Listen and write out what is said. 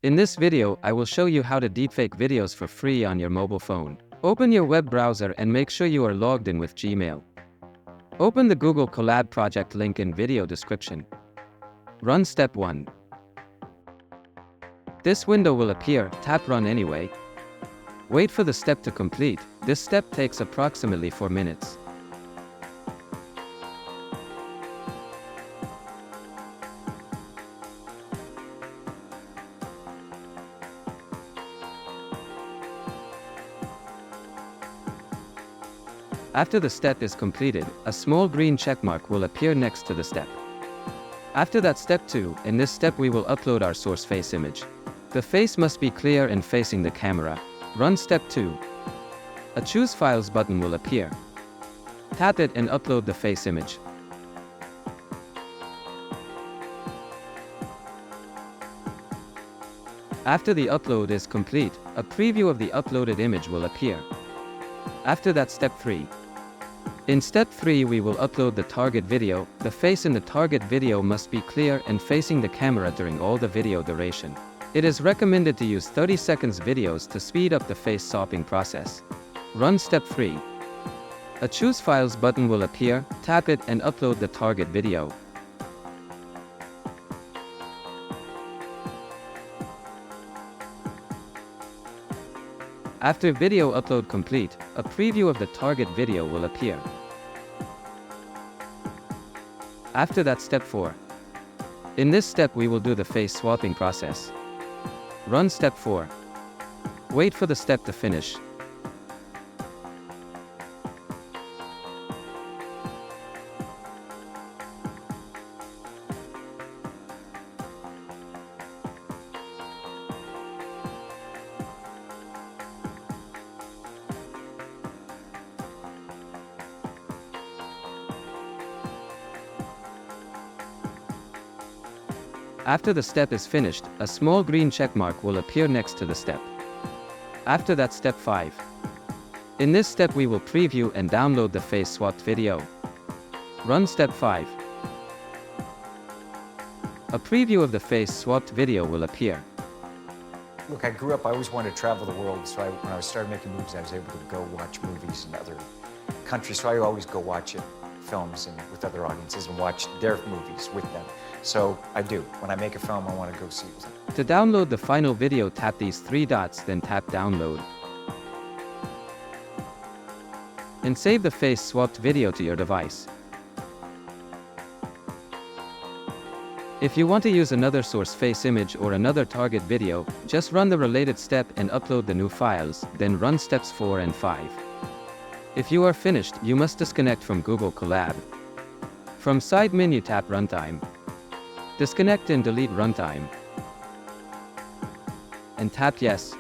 In this video, I will show you how to deepfake videos for free on your mobile phone. Open your web browser and make sure you are logged in with Gmail. Open the Google Colab project link in video description. Run step 1. This window will appear, tap Run anyway. Wait for the step to complete. This step takes approximately 4 minutes. After the step is completed, a small green checkmark will appear next to the step. After that, step 2, in this step we will upload our source face image. The face must be clear and facing the camera. Run step 2. A Choose Files button will appear. Tap it and upload the face image. After the upload is complete, a preview of the uploaded image will appear. After that, step 3. In step 3 we will upload the target video. The face in the target video must be clear and facing the camera during all the video duration. It is recommended to use 30 seconds videos to speed up the face swapping process. Run step 3. A Choose Files button will appear, tap it and upload the target video. After video upload complete, a preview of the target video will appear. After that, step 4. In this step we will do the face swapping process. Run step 4. Wait for the step to finish. After the step is finished, a small green checkmark will appear next to the step. After that, step 5. In this step we will preview and download the face swapped video. Run step 5. A preview of the face swapped video will appear. Look, I grew up, I always wanted to travel the world, so when I started making movies, I was able to go watch movies in other countries, so I always go watch it, films and with other audiences and watch their movies with them. So I do. When I make a film, I want to go see it with them. To download the final video, tap these 3 dots, then tap Download. And save the face swapped video to your device. If you want to use another source face image or another target video, just run the related step and upload the new files, then run steps 4 and 5. If you are finished, you must disconnect from Google Colab. From side menu, tap Runtime. Disconnect and delete Runtime. And tap Yes.